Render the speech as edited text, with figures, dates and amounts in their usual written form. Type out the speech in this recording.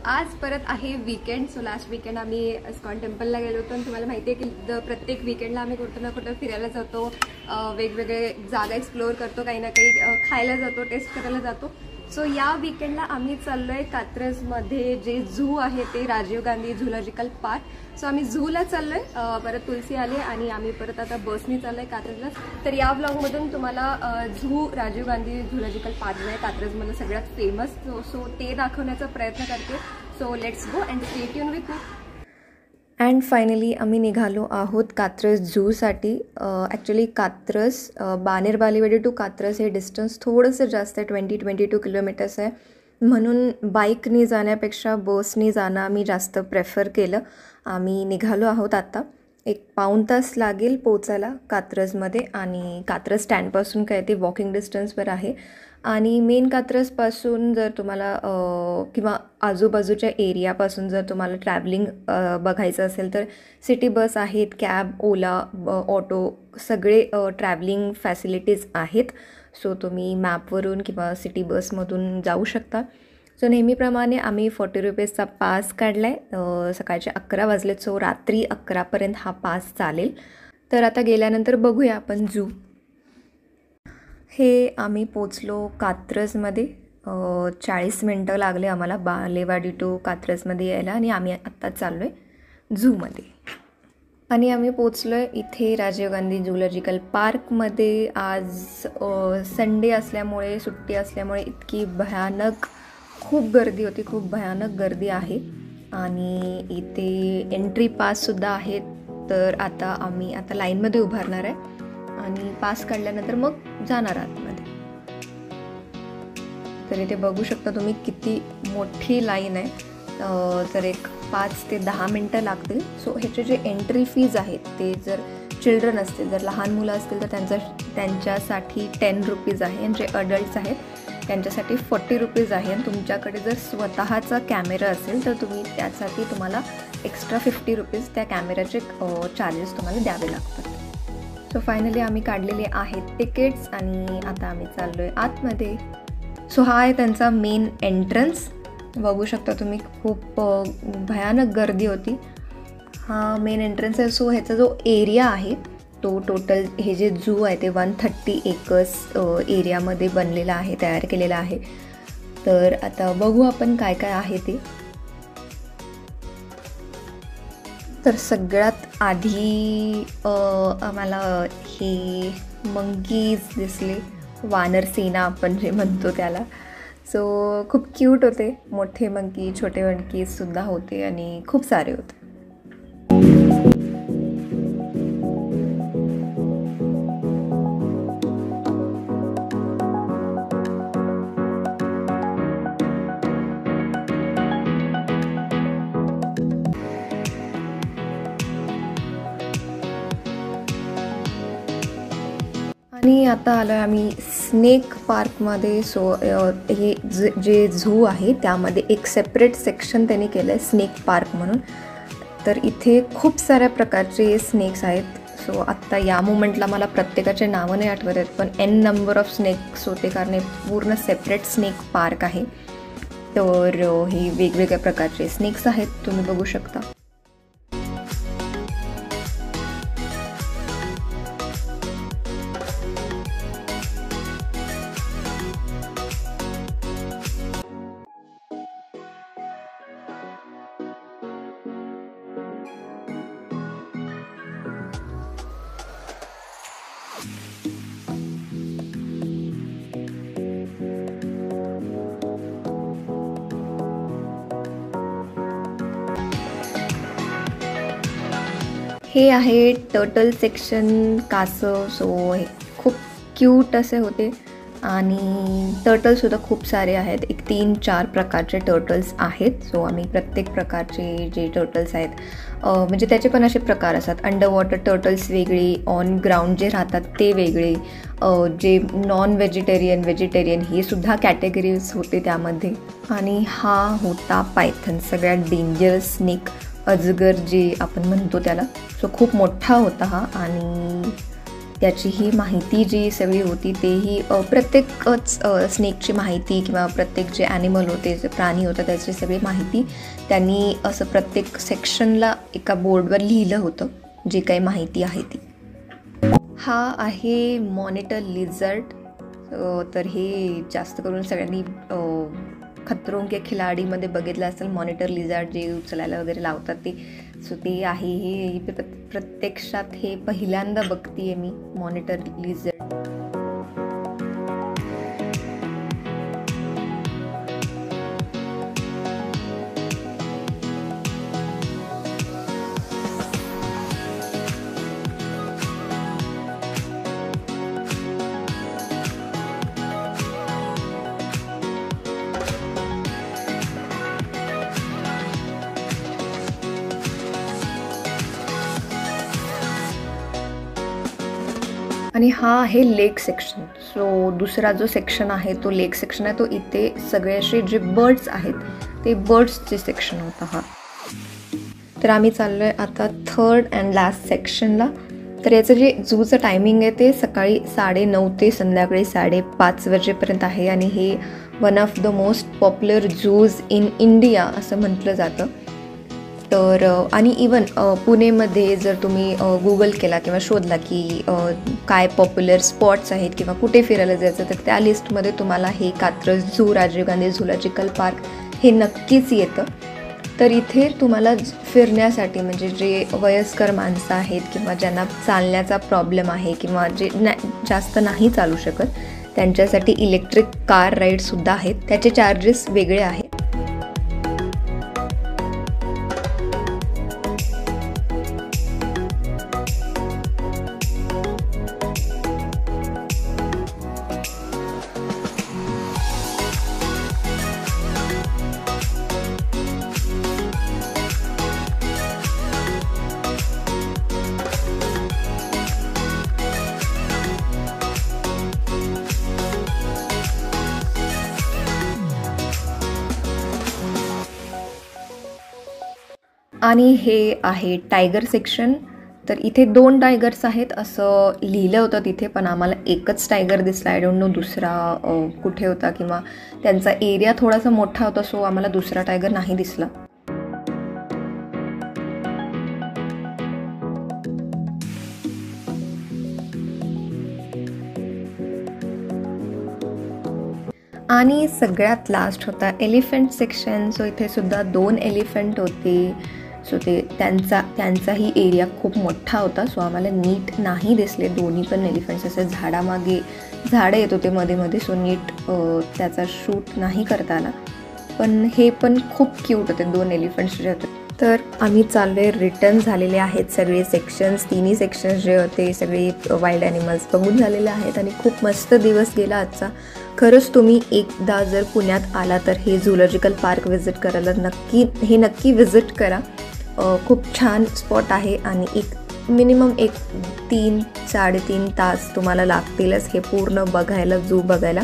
आज परत आहे वीकेंड. सो लास्ट वीकेंड आम्ही इस्कॉन टेम्पलला गेलो होतो आणि तुम्हाला माहिती आहे की प्रत्येक वीकेंडला आम्ही कुठं ना कुठं फिरायला जातो, वेगवेगळे जागा एक्सप्लोअर करतो, काही ना काही खायला जातो, टेस्ट करायला जातो. सो या वीकेंडला आम्ही चाललोय कात्रजमध्ये जे झू आहे ते Rajiv Gandhi zoological park. So आम्ही झूला चाललोय, परत तुलसी आली आणि आम्ही परत आता बसनी चाललोय कात्रजला. तर या ब्लॉगमधून तुम्हाला zoo Rajiv Gandhi zoological park आहे कात्रजमधलं सगळ्यात फेमस, सो ते दाखवण्याचा प्रयत्न करते. So let's go and stay tune with me. And finally आम्ही निघालो आहोत कात्रज झूसाठी. ॲक्च्युली कात्रज बानेर बालेवाडी टू कात्रज हे डिस्टन्स थोडंसं जास्त आहे, 22 किलोमीटर्स आहे. म्हणून बाईकनी जाण्यापेक्षा बसनी जाणं आम्ही जास्त प्रेफर केलं. आम्ही निघालो आहोत आता. 1 पाऊण तास लागेल पोचायला कात्रजमध्ये आणि कात्रज स्टँडपासून काय ते वॉकिंग डिस्टन्सवर आहे. आणि मेन कात्रजपासून जर तुम्हाला किंवा आजूबाजूच्या एरियापासून जर तुम्हाला ट्रॅव्हलिंग बघायचं असेल तर सिटी बस आहेत, कॅब, ओला, ऑटो सगळे ट्रॅव्हलिंग फॅसिलिटीज आहेत. सो तुम्ही मॅपवरून किंवा सिटी बसमधून जाऊ शकता. सो नेहमीप्रमाणे आम्ही 40 रुपीजचा पास काढला आहे. सकाळचे 11 वाजलेत, सो रात्री 11पर्यंत हा पास चालेल. तर आता गेल्यानंतर बघूया आपण झू. हे आम्ही पोचलो कात्रजमध्ये. 40 मिनटं लागले आम्हाला बालेवाडी टू कात्रजमध्ये यायला आणि आम्ही आत्ता चाललो आहे झूमध्ये. आणि आम्ही पोचलो आहे इथे राजीव गांधी झूलॉजिकल पार्कमध्ये. आज संडे असल्यामुळे, सुट्टी असल्यामुळे इतकी भयानक खूप गर्दी होती, खूप भयानक गर्दी आहे. आणि इथे एंट्री पाससुद्धा आहेत. तर आम्ही लाईनमध्ये उभारणार आहे आणि पास काढल्यानंतर मग जाणार आतमध्ये. तर इथे बघू शकता तुम्ही किती मोठी लाईन आहे. तर 5 ते 10 मिनटं लागतील. सो ह्याचे जे एंट्री फीज आहेत ते जर चिल्ड्रन असतील, जर लहान मुलं असतील तर त्यांच्यासाठी 10 रुपीज आहे आणि जे अडल्ट्स आहेत त्यांच्यासाठी 40 रुपीज आहे. आणि तुमच्याकडे जर स्वतःचा कॅमेरा असेल तर त्यासाठी तुम्हाला एक्स्ट्रा 50 रुपीज त्या कॅमेऱ्याचे चार्जेस तुम्हाला द्यावे लागतात. सो फायनली आम्ही काढलेले आहेत तिकीट्स आणि आता आम्ही चाललो आहे आतमध्ये. सो हा आहे त्यांचा मेन एंट्रन्स. बघू शकता तुम्ही खूप भयानक गर्दी होती. हा मेन एंट्रन्स आहे. सो ह्याचा जो एरिया आहे तो टोटल हे जे झू आहे ते 130 एकर्स एरियामध्ये बनलेला आहे, तयार केलेला आहे. तर आता बघू आपण काय काय आहे ते. तर सगळ्यात आधी आम्हाला हे मंकीज दिसले, वानरसेना आपण जे म्हणतो त्याला. सो खूप क्यूट होते. मोठे मंकी, छोटे मंकीजसुद्धा होते आणि खूप सारे होते. आणि आता आलो आहे आम्ही स्नेक पार्कमध्ये. सो हे जे झू आहे त्यामध्ये एक सेपरेट सेक्शन त्यांनी केलं आहे स्नेक पार्क म्हणून. तर इथे खूप साऱ्या प्रकारचे स्नेक्स आहेत. सो आत्ता या मोमेंटला मला प्रत्येकाचे नावं नाही आठवत आहेत, पण n नंबर ऑफ स्नेक्स होते कारण हे पूर्ण सेपरेट स्नेक पार्क आहे. तर हे वेगवेगळ्या प्रकारचे स्नेक्स आहेत, तुम्ही बघू शकता. हे आहे टर्टल सेक्शन, कासव. सो हे खूप क्यूट असे होते आणि टर्टलसुद्धा खूप सारे आहेत. 3-4 प्रकारचे टर्टल्स आहेत. सो आम्ही प्रत्येक प्रकारचे जे टर्टल्स आहेत म्हणजे त्याचे पण असे प्रकार असतात. अंडर वॉटर टर्टल्स वेगळे, ऑन ग्राउंड जे राहतात ते वेगळे, जे नॉन व्हेजिटेरियन हे सुद्धा कॅटेगरीज होते त्यामध्ये. आणि हा होता पायथन, सगळ्यात डेंजरस स्नेक, अजगर जे आपण म्हणतो त्याला. सो खूप मोठा होता हा आणि त्याची ही माहिती जी सगळी होती तेही प्रत्येकच स्नेकची माहिती किंवा प्रत्येक जे ॲनिमल होते, जे प्राणी होतं त्याची सगळी माहिती त्यांनी असं प्रत्येक सेक्शनला एका बोर्डवर लिहिलं होतं जी काही माहिती आहे ती. हा आहे मॉनिटर लिझर्ड. तर हे जास्त करून सगळ्यांनी खतरों के खिलाडीमध्ये बघितलं असेल, मॉनिटर लिझर्ड जे उचलायला वगैरे लावतात ते. सो ते आहे हे प्रत्यक्षात हे पहिल्यांदा बघतीये मी मॉनिटर लिझर्ड. आणि हा आहे लेक सेक्शन. सो दुसरा जो सेक्शन आहे तो लेक सेक्शन आहे. तो इथे सगळे असे जे बर्ड्स आहेत ते बर्ड्सचे सेक्शन होता हा. तर आम्ही चाललो आहे आता थर्ड अँड लास्ट सेक्शनला. तर याचं जे झूचं टायमिंग आहे ते सकाळी 9:30 ते संध्याकाळी 5:30 वाजेपर्यंत आहे. आणि हे one of the most popular झूज इन इंडिया असं म्हटलं जातं. तर आणि इवन पुणेमध्ये जर तुम्ही गुगल केला किंवा शोधला की काय पॉप्युलर स्पॉट्स आहेत किंवा कुठे फिरायला जायचं, तर त्या लिस्टमध्ये तुम्हाला हे Katraj zoo, Rajiv Gandhi zoological park हे नक्कीच येतं. तर इथे तुम्हाला फिरण्यासाठी म्हणजे जे वयस्कर माणसं आहेत किंवा ज्यांना चालण्याचा प्रॉब्लेम आहे किंवा जे जास्त नाही चालू शकत त्यांच्यासाठी इलेक्ट्रिक कार राईडसुद्धा आहेत. त्याचे चार्जेस वेगळे आहेत. आणि हे आहे टायगर सेक्शन. तर इथे 2 टायगर्स आहेत असं लिहिलं होतं तिथे, पण आम्हाला एकच टायगर दिसला. आय डोंट नो दुसरा कुठे होता किंवा त्यांचा एरिया थोडासा मोठा होता, सो आम्हाला दुसरा टायगर नाही दिसला. आणि सगळ्यात लास्ट होता एलिफंट सेक्शन. सो इथे सुद्धा 2 एलिफंट होते. सो ते त्यांचाही एरिया खूप मोठा होता, सो आम्हाला नीट नाही दिसले दोन्ही पण एलिफंट्स. असे झाडामागे झाडं येत होते मध्ये मध्ये, सो नीट त्याचा शूट नाही करता आला. पण हे पण खूप क्यूट होते 2 एलिफंट्स जे होते. तर आम्ही चाललोय, रिटर्न झालेले आहेत सगळे सेक्शन्स. 3 सेक्शन्स जे होते सगळे वाईल्ड ॲनिमल्स बघून झालेले आहेत आणि खूप मस्त दिवस गेला आजचा. खरंच तुम्ही एकदा जर पुण्यात आला तर हे झूलॉजिकल पार्क व्हिजिट करायला नक्की व्हिजिट करा. खूप छान स्पॉट आहे आणि मिनिमम 3-3.5 तास तुम्हाला लागतीलच हे पूर्ण बघायला, झू बघायला.